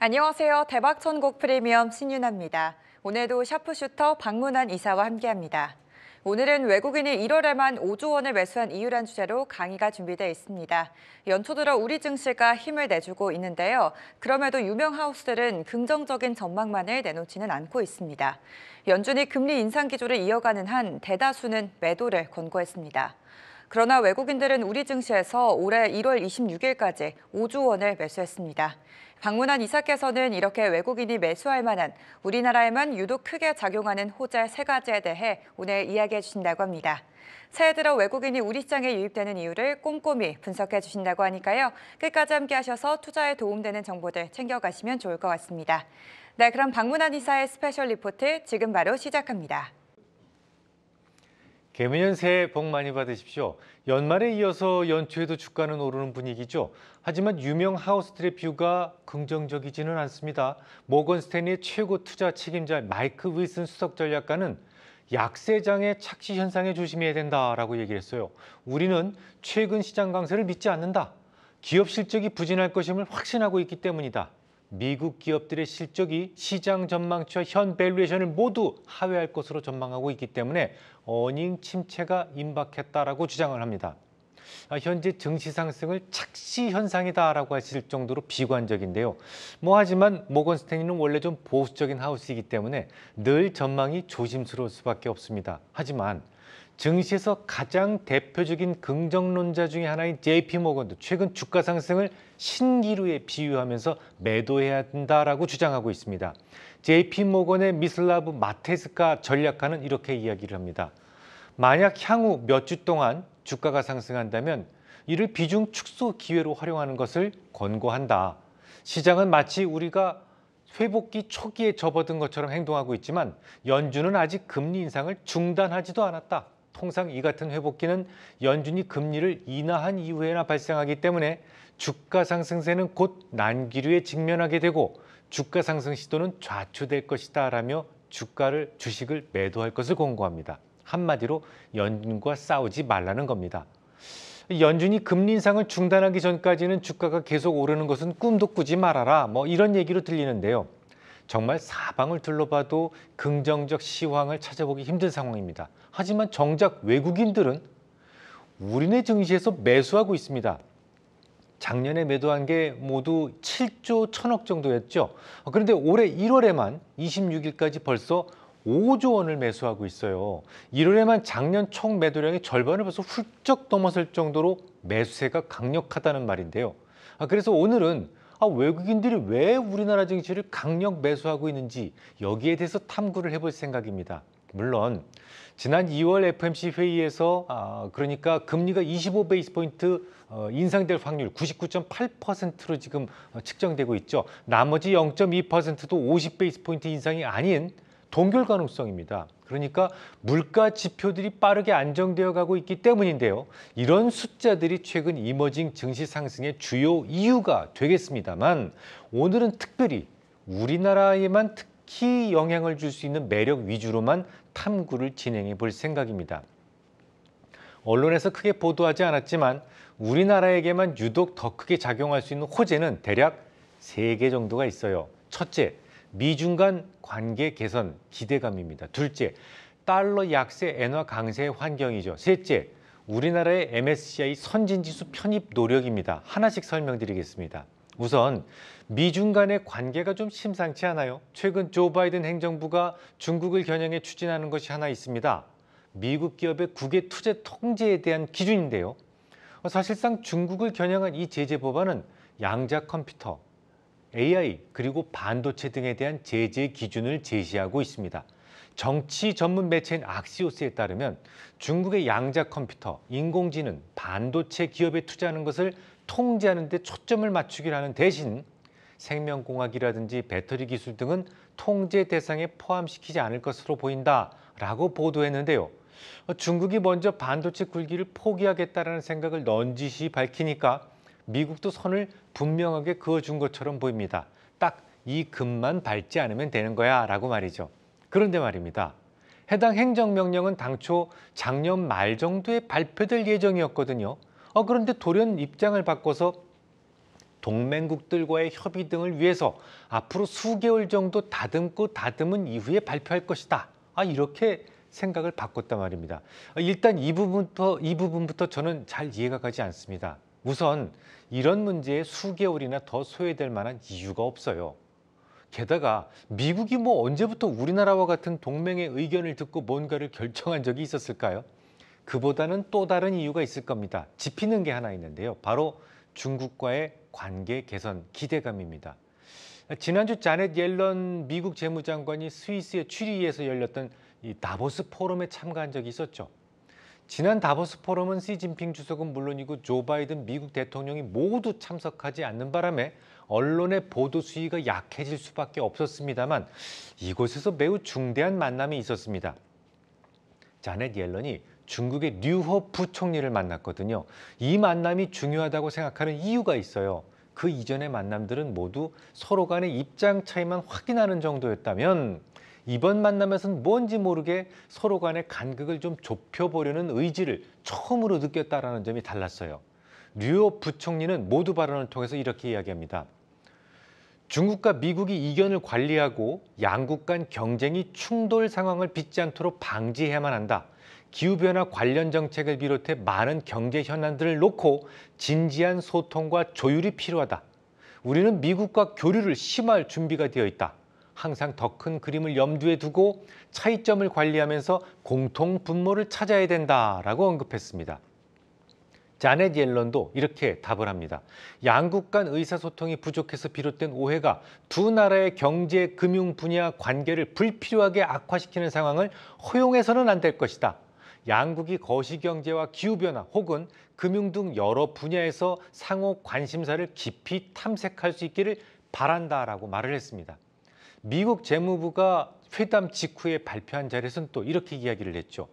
안녕하세요. 대박천국 프리미엄 신윤아입니다. 오늘도 샤프슈터 박문환 이사와 함께합니다. 오늘은 외국인이 1월에만 5조 원을 매수한 이유란 주제로 강의가 준비되어 있습니다. 연초 들어 우리 증시가 힘을 내주고 있는데요. 그럼에도 유명 하우스들은 긍정적인 전망만을 내놓지는 않고 있습니다. 연준이 금리 인상 기조를 이어가는 한 대다수는 매도를 권고했습니다. 그러나 외국인들은 우리 증시에서 올해 1월 26일까지 5조 원을 매수했습니다. 박문환 이사께서는 이렇게 외국인이 매수할 만한 우리나라에만 유독 크게 작용하는 호재 3가지에 대해 오늘 이야기해 주신다고 합니다. 새해 들어 외국인이 우리 시장에 유입되는 이유를 꼼꼼히 분석해 주신다고 하니까요. 끝까지 함께 하셔서 투자에 도움되는 정보들 챙겨가시면 좋을 것 같습니다. 네, 그럼 박문환 이사의 스페셜 리포트 지금 바로 시작합니다. 개미년 새해 복 많이 받으십시오. 연말에 이어서 연초에도 주가는 오르는 분위기죠. 하지만 유명 하우스들의 뷰가 긍정적이지는 않습니다. 모건 스탠리의 최고 투자 책임자 마이크 윌슨 수석 전략가는 약세장의 착시 현상에 조심해야 된다라고 얘기를 했어요. 우리는 최근 시장 강세를 믿지 않는다. 기업 실적이 부진할 것임을 확신하고 있기 때문이다. 미국 기업들의 실적이 시장 전망치와 현 밸류에이션을 모두 하회할 것으로 전망하고 있기 때문에 어닝 침체가 임박했다라고 주장을 합니다. 현재 증시 상승을 착시 현상이다라고 하실 정도로 비관적인데요. 하지만 모건 스탠리는 원래 좀 보수적인 하우스이기 때문에 늘 전망이 조심스러울 수밖에 없습니다. 하지만 증시에서 가장 대표적인 긍정론자 중에 하나인 JP 모건도 최근 주가 상승을 신기루에 비유하면서 매도해야 한다라고 주장하고 있습니다. JP 모건의 미슬라브 마테스카 전략가는 이렇게 이야기를 합니다. 만약 향후 몇 주 동안 주가가 상승한다면 이를 비중 축소 기회로 활용하는 것을 권고한다. 시장은 마치 우리가 회복기 초기에 접어든 것처럼 행동하고 있지만 연준은 아직 금리 인상을 중단하지도 않았다. 통상 이 같은 회복기는 연준이 금리를 인하한 이후에나 발생하기 때문에 주가 상승세는 곧 난기류에 직면하게 되고 주가 상승 시도는 좌초될 것이다 라며 주식을 매도할 것을 권고합니다. 한마디로 연준과 싸우지 말라는 겁니다. 연준이 금리 인상을 중단하기 전까지는 주가가 계속 오르는 것은 꿈도 꾸지 말아라 이런 얘기로 들리는데요. 정말 사방을 둘러봐도 긍정적 시황을 찾아보기 힘든 상황입니다. 하지만 정작 외국인들은 우리네 증시에서 매수하고 있습니다. 작년에 매도한 게 모두 7조 1천억 정도였죠. 그런데 올해 1월에만 26일까지 벌써 5조 원을 매수하고 있어요. 1월에만 작년 총 매도량의 절반을 벌써 훌쩍 넘어설 정도로 매수세가 강력하다는 말인데요. 그래서 오늘은 외국인들이 왜 우리나라 증시를 강력 매수하고 있는지 여기에 대해서 탐구를 해볼 생각입니다. 물론 지난 2월 FOMC 회의에서 그러니까 금리가 25베이스 포인트 인상될 확률 99.8%로 지금 측정되고 있죠. 나머지 0.2%도 50베이스 포인트 인상이 아닌 동결 가능성입니다. 그러니까 물가 지표들이 빠르게 안정되어 가고 있기 때문인데요. 이런 숫자들이 최근 이머징 증시 상승의 주요 이유가 되겠습니다만 오늘은 특별히 우리나라에만 특히 영향을 줄 수 있는 매력 위주로만 탐구를 진행해 볼 생각입니다. 언론에서 크게 보도하지 않았지만 우리나라에게만 유독 더 크게 작용할 수 있는 호재는 대략 3개 정도가 있어요. 첫째, 미중 간 관계 개선 기대감입니다. 둘째, 달러 약세 엔화 강세의 환경이죠. 셋째, 우리나라의 MSCI 선진지수 편입 노력입니다. 하나씩 설명드리겠습니다. 우선 미중 간의 관계가 좀 심상치 않아요. 최근 조 바이든 행정부가 중국을 겨냥해 추진하는 것이 하나 있습니다. 미국 기업의 국외 투자 통제에 대한 기준인데요. 사실상 중국을 겨냥한 이 제재 법안은 양자 컴퓨터, AI 그리고 반도체 등에 대한 제재 기준을 제시하고 있습니다. 정치 전문 매체인 악시오스에 따르면 중국의 양자 컴퓨터, 인공지능, 반도체 기업에 투자하는 것을 통제하는 데 초점을 맞추기로 하는 대신 생명공학이라든지 배터리 기술 등은 통제 대상에 포함시키지 않을 것으로 보인다라고 보도했는데요. 중국이 먼저 반도체 굴기를 포기하겠다라는 생각을 넌지시 밝히니까 미국도 선을 분명하게 그어준 것처럼 보입니다. 딱 이 금만 밟지 않으면 되는 거야 라고 말이죠. 그런데 말입니다. 해당 행정명령은 당초 작년 말 정도에 발표될 예정이었거든요. 그런데 돌연 입장을 바꿔서 동맹국들과의 협의 등을 위해서 앞으로 수개월 정도 다듬은 이후에 발표할 것이다. 이렇게 생각을 바꿨단 말입니다. 일단 이 부분부터 저는 잘 이해가 가지 않습니다. 우선 이런 문제에 수개월이나 더 소요될 만한 이유가 없어요. 게다가 미국이 언제부터 우리나라와 같은 동맹의 의견을 듣고 뭔가를 결정한 적이 있었을까요? 그보다는 또 다른 이유가 있을 겁니다. 짚이는 게 하나 있는데요. 바로 중국과의 관계 개선 기대감입니다. 지난주 자넷 옐런 미국 재무장관이 스위스의 취리히에서 열렸던 이 다보스 포럼에 참가한 적이 있었죠. 지난 다보스 포럼은 시진핑 주석은 물론이고 조 바이든 미국 대통령이 모두 참석하지 않는 바람에 언론의 보도 수위가 약해질 수밖에 없었습니다만 이곳에서 매우 중대한 만남이 있었습니다. 자넷 옐런이 중국의 류호 부총리를 만났거든요. 이 만남이 중요하다고 생각하는 이유가 있어요. 그 이전의 만남들은 모두 서로 간의 입장 차이만 확인하는 정도였다면 이번 만남에서는 뭔지 모르게 서로 간의 간극을 좀 좁혀보려는 의지를 처음으로 느꼈다는 점이 달랐어요. 류호 부총리는 모두 발언을 통해서 이렇게 이야기합니다. 중국과 미국이 이견을 관리하고 양국 간 경쟁이 충돌 상황을 빚지 않도록 방지해야만 한다. 기후변화 관련 정책을 비롯해 많은 경제 현안들을 놓고 진지한 소통과 조율이 필요하다. 우리는 미국과 교류를 심화할 준비가 되어 있다. 항상 더 큰 그림을 염두에 두고 차이점을 관리하면서 공통 분모를 찾아야 된다라고 언급했습니다. 자넷 옐런도 이렇게 답을 합니다. 양국 간 의사소통이 부족해서 비롯된 오해가 두 나라의 경제, 금융 분야 관계를 불필요하게 악화시키는 상황을 허용해서는 안 될 것이다. 양국이 거시경제와 기후변화 혹은 금융 등 여러 분야에서 상호 관심사를 깊이 탐색할 수 있기를 바란다라고 말을 했습니다. 미국 재무부가 회담 직후에 발표한 자리에서는 또 이렇게 이야기를 했죠.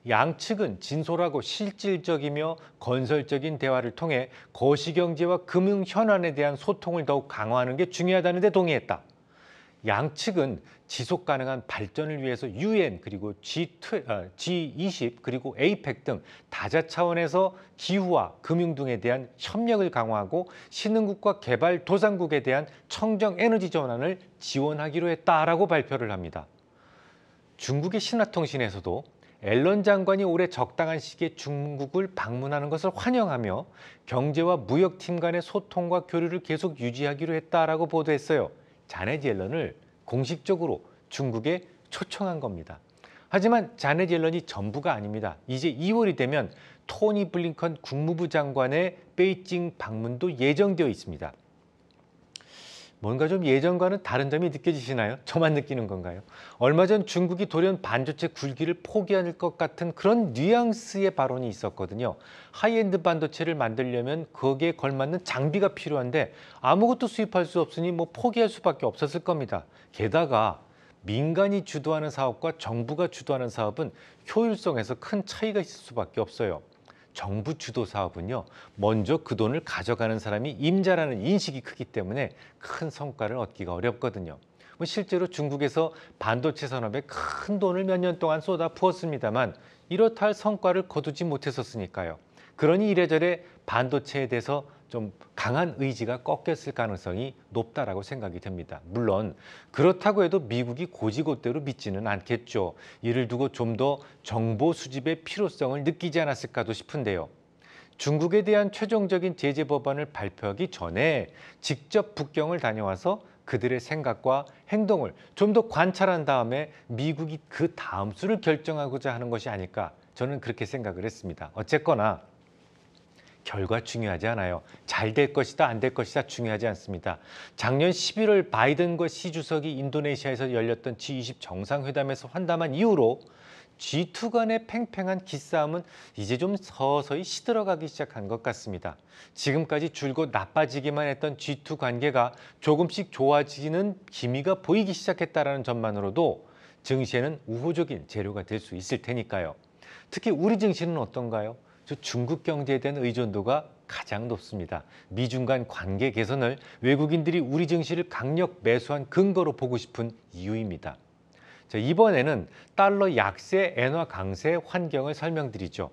양측은 진솔하고 실질적이며 건설적인 대화를 통해 거시경제와 금융 현안에 대한 소통을 더욱 강화하는 게 중요하다는 데 동의했다. 양측은 지속 가능한 발전을 위해서 UN 그리고 G20 그리고 APEC 등 다자 차원에서 기후와 금융 등에 대한 협력을 강화하고 신흥국과 개발도상국에 대한 청정 에너지 전환을 지원하기로 했다라고 발표를 합니다. 중국의 신화통신에서도 앨런 장관이 올해 적당한 시기에 중국을 방문하는 것을 환영하며 경제와 무역팀 간의 소통과 교류를 계속 유지하기로 했다라고 보도했어요. 자넷 옐런을 공식적으로 중국에 초청한 겁니다. 하지만 자넷 옐런이 전부가 아닙니다. 이제 2월이 되면 토니 블링컨 국무부 장관의 베이징 방문도 예정되어 있습니다. 뭔가 좀 예전과는 다른 점이 느껴지시나요? 저만 느끼는 건가요? 얼마 전 중국이 돌연 반도체 굴기를 포기할 것 같은 그런 뉘앙스의 발언이 있었거든요. 하이엔드 반도체를 만들려면 거기에 걸맞는 장비가 필요한데 아무것도 수입할 수 없으니 포기할 수밖에 없었을 겁니다. 게다가 민간이 주도하는 사업과 정부가 주도하는 사업은 효율성에서 큰 차이가 있을 수밖에 없어요. 정부 주도 사업은요, 먼저 그 돈을 가져가는 사람이 임자라는 인식이 크기 때문에 큰 성과를 얻기가 어렵거든요. 실제로 중국에서 반도체 산업에 큰 돈을 몇 년 동안 쏟아 부었습니다만 이렇다 할 성과를 거두지 못했었으니까요. 그러니 이래저래 반도체에 대해서 좀 강한 의지가 꺾였을 가능성이 높다라고 생각이 됩니다. 물론 그렇다고 해도 미국이 고지고대로 믿지는 않겠죠. 이를 두고 좀 더 정보 수집의 필요성을 느끼지 않았을까도 싶은데요. 중국에 대한 최종적인 제재 법안을 발표하기 전에 직접 북경을 다녀와서 그들의 생각과 행동을 좀 더 관찰한 다음에 미국이 그 다음 수를 결정하고자 하는 것이 아닐까, 저는 그렇게 생각을 했습니다. 어쨌거나 결과 중요하지 않아요. 잘 될 것이다, 안 될 것이다 중요하지 않습니다. 작년 11월 바이든과 시 주석이 인도네시아에서 열렸던 G20 정상회담에서 환담한 이후로 G2 간의 팽팽한 기싸움은 이제 좀 서서히 시들어가기 시작한 것 같습니다. 지금까지 줄곧 나빠지기만 했던 G2 관계가 조금씩 좋아지는 기미가 보이기 시작했다는 점만으로도 증시에는 우호적인 재료가 될 수 있을 테니까요. 특히 우리 증시는 어떤가요? 중국 경제에 대한 의존도가 가장 높습니다. 미중 간 관계 개선을 외국인들이 우리 증시를 강력 매수한 근거로 보고 싶은 이유입니다. 자, 이번에는 달러 약세, 엔화 강세 환경을 설명드리죠.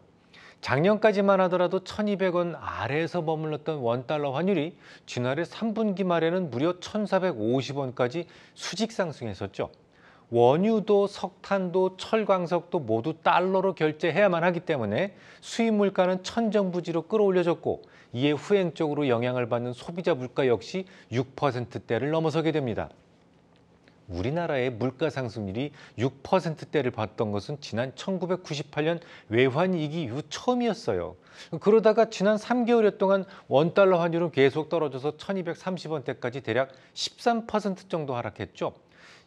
작년까지만 하더라도 1,200원 아래에서 머물렀던 원달러 환율이 지난해 3분기 말에는 무려 1,450원까지 수직 상승했었죠. 원유도 석탄도 철광석도 모두 달러로 결제해야만 하기 때문에 수입 물가는 천정부지로 끌어올려졌고, 이에 후행적으로 영향을 받는 소비자 물가 역시 6%대를 넘어서게 됩니다. 우리나라의 물가 상승률이 6%대를 봤던 것은 지난 1998년 외환위기 이후 처음이었어요. 그러다가 지난 3개월여 동안 원달러 환율은 계속 떨어져서 1,230원대까지 대략 13% 정도 하락했죠.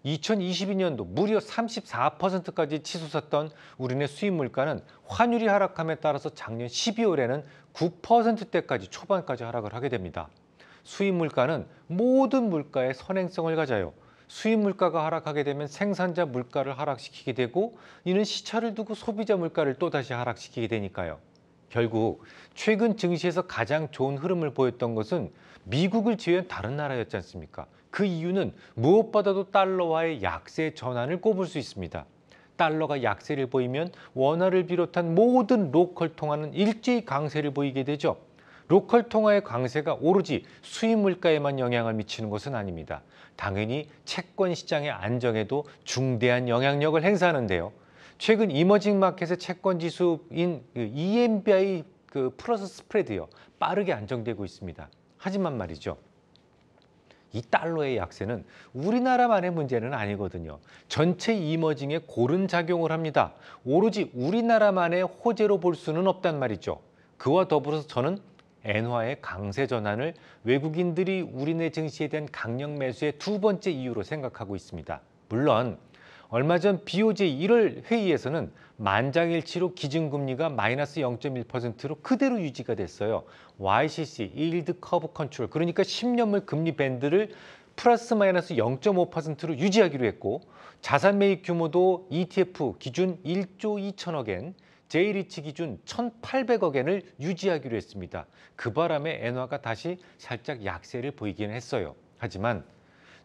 2022년도 무려 34%까지 치솟았던 우리네 수입 물가는 환율이 하락함에 따라서 작년 12월에는 9%대까지 초반까지 하락을 하게 됩니다. 수입 물가는 모든 물가의 선행성을 가져요. 수입 물가가 하락하게 되면 생산자 물가를 하락시키게 되고, 이는 시차를 두고 소비자 물가를 또다시 하락시키게 되니까요. 결국 최근 증시에서 가장 좋은 흐름을 보였던 것은 미국을 제외한 다른 나라였지 않습니까? 그 이유는 무엇보다도 달러와의 약세 전환을 꼽을 수 있습니다. 달러가 약세를 보이면 원화를 비롯한 모든 로컬 통화는 일제히 강세를 보이게 되죠. 로컬 통화의 강세가 오로지 수입 물가에만 영향을 미치는 것은 아닙니다. 당연히 채권 시장의 안정에도 중대한 영향력을 행사하는데요. 최근 이머징 마켓의 채권 지수인 EMBI 플러스 스프레드요, 빠르게 안정되고 있습니다. 하지만 말이죠, 이 달러의 약세는 우리나라만의 문제는 아니거든요. 전체 이머징에 고른 작용을 합니다. 오로지 우리나라만의 호재로 볼 수는 없단 말이죠. 그와 더불어서 저는 엔화의 강세 전환을 외국인들이 우리네 증시에 대한 강력 매수의 두 번째 이유로 생각하고 있습니다. 물론 얼마 전 BOJ 1월 회의에서는 만장일치로 기준금리가 마이너스 0.1%로 그대로 유지가 됐어요. YCC, Yield Curve Control, 그러니까 10년물 금리 밴드를 플러스 마이너스 0.5%로 유지하기로 했고, 자산 매입 규모도 ETF 기준 1조 2천억엔, J리치 기준 1,800억엔을 유지하기로 했습니다. 그 바람에 엔화가 다시 살짝 약세를 보이긴 했어요. 하지만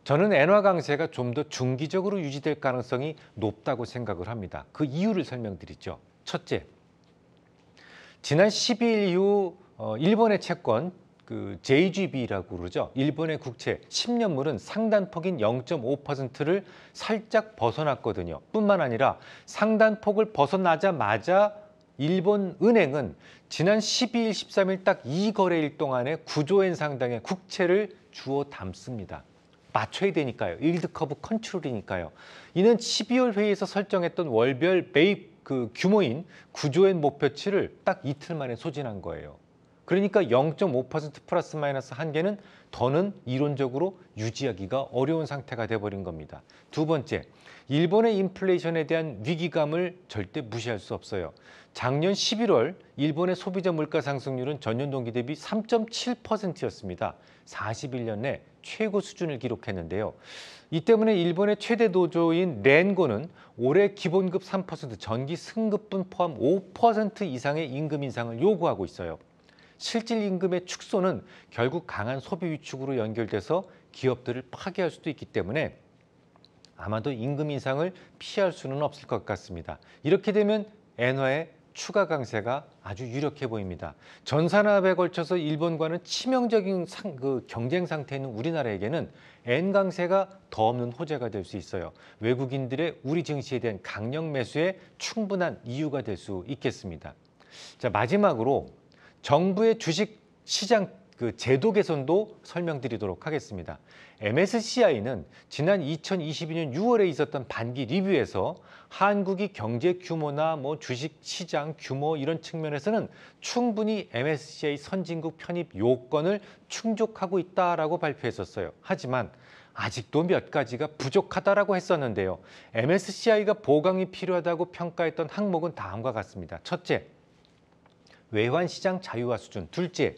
저는 엔화 강세가 좀 더 중기적으로 유지될 가능성이 높다고 생각을 합니다. 그 이유를 설명드리죠. 첫째, 지난 12일 이후 일본의 채권, JGB라고 그러죠. 일본의 국채 10년물은 상단폭인 0.5%를 살짝 벗어났거든요. 뿐만 아니라 상단폭을 벗어나자마자 일본 은행은 지난 12일, 13일 딱 이 거래일 동안에 9조엔 상당의 국채를 주워 담습니다. 맞춰야 되니까요. 일드 커브 컨트롤이니까요. 이는 12월 회의에서 설정했던 월별 매입 규모인 9조엔 목표치를 딱 이틀 만에 소진한 거예요. 그러니까 0.5% 플러스 마이너스 한계는 더는 이론적으로 유지하기가 어려운 상태가 돼버린 겁니다. 두 번째, 일본의 인플레이션에 대한 위기감을 절대 무시할 수 없어요. 작년 11월 일본의 소비자 물가 상승률은 전년 동기 대비 3.7%였습니다. 41년 내 최고 수준을 기록했는데요. 이 때문에 일본의 최대 노조인 렌고는 올해 기본급 3%, 전기 승급분 포함 5% 이상의 임금 인상을 요구하고 있어요. 실질 임금의 축소는 결국 강한 소비 위축으로 연결돼서 기업들을 파괴할 수도 있기 때문에 아마도 임금 인상을 피할 수는 없을 것 같습니다. 이렇게 되면 엔화의 추가 강세가 아주 유력해 보입니다. 전산화에 걸쳐서 일본과는 치명적인 경쟁 상태에 있는 우리나라에게는 엔 강세가 더 없는 호재가 될 수 있어요. 외국인들의 우리 증시에 대한 강력 매수에 충분한 이유가 될 수 있겠습니다. 자, 마지막으로 정부의 주식 시장 제도 개선도 설명드리도록 하겠습니다. MSCI는 지난 2022년 6월에 있었던 반기 리뷰에서 한국이 경제 규모나 주식 시장 규모 이런 측면에서는 충분히 MSCI 선진국 편입 요건을 충족하고 있다라고 발표했었어요. 하지만 아직도 몇 가지가 부족하다라고 했었는데요. MSCI가 보강이 필요하다고 평가했던 항목은 다음과 같습니다. 첫째, 외환시장 자유화 수준. 둘째,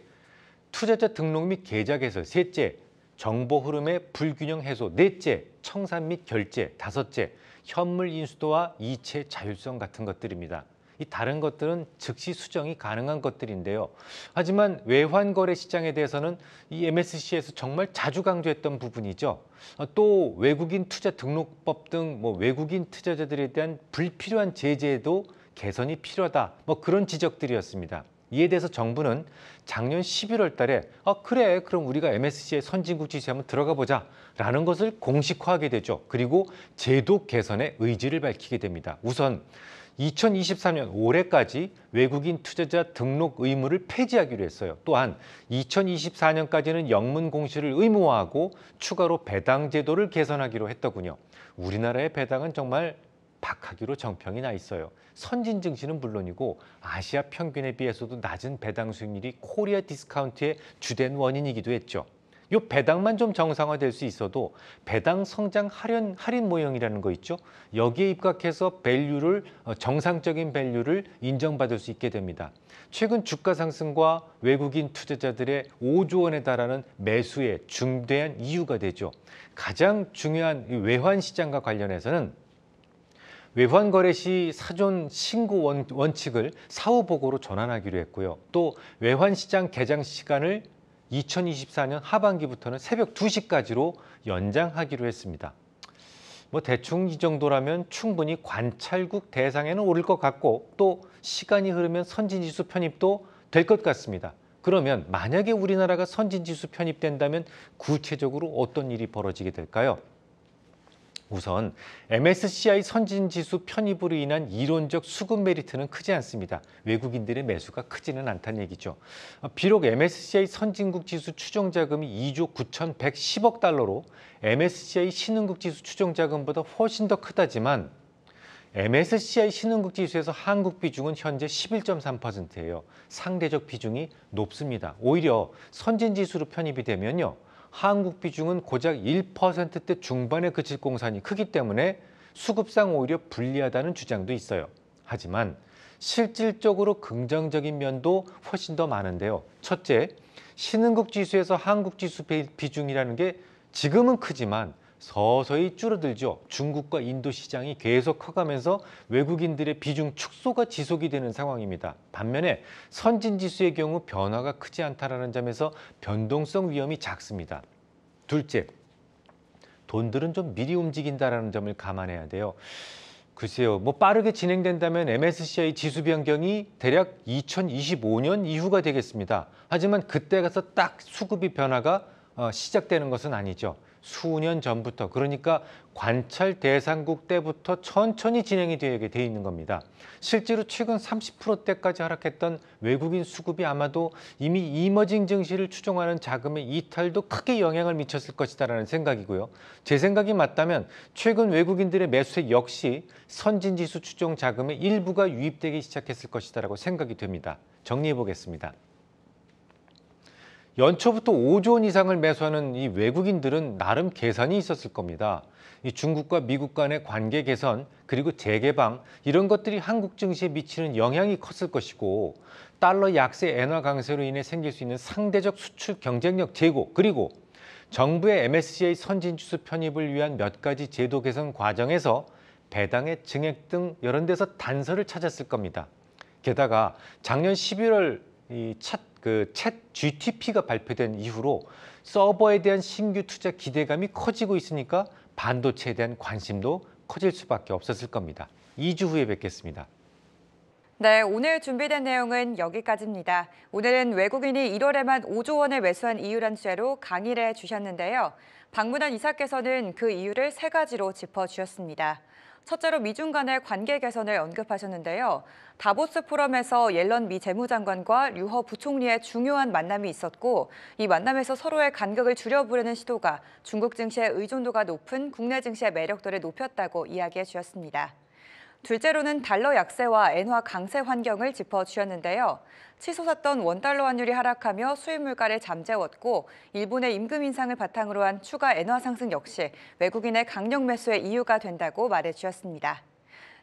투자자 등록 및 계좌 개설. 셋째, 정보 흐름의 불균형 해소. 넷째, 청산 및 결제. 다섯째, 현물 인수도와 이체 자율성 같은 것들입니다. 이 다른 것들은 즉시 수정이 가능한 것들인데요. 하지만 외환거래 시장에 대해서는 이 MSCI에서 정말 자주 강조했던 부분이죠. 또 외국인 투자 등록법 등 외국인 투자자들에 대한 불필요한 제재도 개선이 필요하다. 뭐 그런 지적들이었습니다. 이에 대해서 정부는 작년 11월 달에 그래 그럼 우리가 MSCI 선진국 지수에 한번 들어가 보자 라는 것을 공식화하게 되죠. 그리고 제도 개선의 의지를 밝히게 됩니다. 우선 2023년 올해까지 외국인 투자자 등록 의무를 폐지하기로 했어요. 또한 2024년까지는 영문 공시를 의무화하고 추가로 배당 제도를 개선하기로 했더군요. 우리나라의 배당은 정말 박하기로 정평이 나 있어요. 선진 증시는 물론이고 아시아 평균에 비해서도 낮은 배당 수익률이 코리아 디스카운트의 주된 원인이기도 했죠. 요 배당만 좀 정상화될 수 있어도 배당 성장 할인 모형이라는 거 있죠. 여기에 입각해서 정상적인 밸류를 인정받을 수 있게 됩니다. 최근 주가 상승과 외국인 투자자들의 5조 원에 달하는 매수에 중대한 이유가 되죠. 가장 중요한 외환 시장과 관련해서는 외환 거래 시 사전 신고 원칙을 사후 보고로 전환하기로 했고요. 또 외환 시장 개장 시간을 2024년 하반기부터는 새벽 2시까지로 연장하기로 했습니다. 뭐 대충 이 정도라면 충분히 관찰국 대상에는 오를 것 같고 또 시간이 흐르면 선진지수 편입도 될 것 같습니다. 그러면 만약에 우리나라가 선진지수 편입된다면 구체적으로 어떤 일이 벌어지게 될까요? 우선 MSCI 선진지수 편입으로 인한 이론적 수급 메리트는 크지 않습니다. 외국인들의 매수가 크지는 않다는 얘기죠. 비록 MSCI 선진국 지수 추정 자금이 2조 9,110억 달러로 MSCI 신흥국 지수 추정 자금보다 훨씬 더 크다지만 MSCI 신흥국 지수에서 한국 비중은 현재 11.3%예요. 상대적 비중이 높습니다. 오히려 선진지수로 편입이 되면요. 한국 비중은 고작 1%대 중반에 그칠 공산이 크기 때문에 수급상 오히려 불리하다는 주장도 있어요. 하지만 실질적으로 긍정적인 면도 훨씬 더 많은데요. 첫째, 신흥국 지수에서 한국 지수 비중이라는 게 지금은 크지만 서서히 줄어들죠. 중국과 인도 시장이 계속 커가면서 외국인들의 비중 축소가 지속이 되는 상황입니다. 반면에 선진지수의 경우 변화가 크지 않다는 점에서 변동성 위험이 작습니다. 둘째, 돈들은 좀 미리 움직인다는 점을 감안해야 돼요. 글쎄요, 뭐 빠르게 진행된다면 MSCI 지수 변경이 대략 2025년 이후가 되겠습니다. 하지만 그때 가서 딱 수급이 변화가 시작되는 것은 아니죠. 수년 전부터, 그러니까 관찰 대상국 때부터 천천히 진행이 되게 돼 있는 겁니다. 실제로 최근 30%대까지 하락했던 외국인 수급이 아마도 이미 이머징 증시를 추종하는 자금의 이탈도 크게 영향을 미쳤을 것이다라는 생각이고요. 제 생각이 맞다면 최근 외국인들의 매수액 역시 선진지수 추종 자금의 일부가 유입되기 시작했을 것이다라고 생각이 됩니다. 정리해 보겠습니다. 연초부터 5조 원 이상을 매수하는 이 외국인들은 나름 계산이 있었을 겁니다. 이 중국과 미국 간의 관계 개선 그리고 재개방 이런 것들이 한국 증시에 미치는 영향이 컸을 것이고 달러 약세 엔화 강세로 인해 생길 수 있는 상대적 수출 경쟁력 제고 그리고 정부의 MSCI 선진지수 편입을 위한 몇 가지 제도 개선 과정에서 배당의 증액 등 여러 데서 단서를 찾았을 겁니다. 게다가 작년 11월 챗 GTP가 발표된 이후로 서버에 대한 신규 투자 기대감이 커지고 있으니까 반도체에 대한 관심도 커질 수밖에 없었을 겁니다. 2주 후에 뵙겠습니다. 네, 오늘 준비된 내용은 여기까지입니다. 오늘은 외국인이 1월에만 5조 원을 매수한 이유란 주제로 강의를 해주셨는데요. 방문한 이사께서는 그 이유를 세 가지로 짚어주셨습니다. 첫째로 미중 간의 관계 개선을 언급하셨는데요. 다보스 포럼에서 옐런 미 재무장관과 류허 부총리의 중요한 만남이 있었고 이 만남에서 서로의 간극을 줄여보려는 시도가 중국 증시의 의존도가 높은 국내 증시의 매력도를 높였다고 이야기해 주셨습니다. 둘째로는 달러 약세와 엔화 강세 환경을 짚어주셨는데요. 치솟았던 원달러 환율이 하락하며 수입 물가를 잠재웠고 일본의 임금 인상을 바탕으로 한 추가 엔화 상승 역시 외국인의 강력 매수의 이유가 된다고 말해주셨습니다.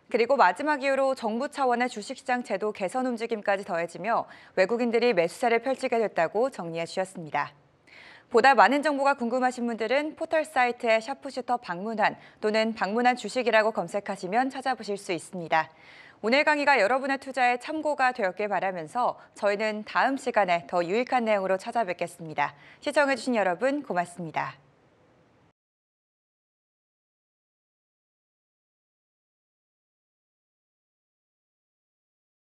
그리고 마지막 이유로 정부 차원의 주식시장 제도 개선 움직임까지 더해지며 외국인들이 매수세를 펼치게 됐다고 정리해 주셨습니다. 보다 많은 정보가 궁금하신 분들은 포털 사이트에 샤프슈터 방문한 또는 방문한 주식이라고 검색하시면 찾아보실 수 있습니다. 오늘 강의가 여러분의 투자에 참고가 되었길 바라면서 저희는 다음 시간에 더 유익한 내용으로 찾아뵙겠습니다. 시청해주신 여러분 고맙습니다.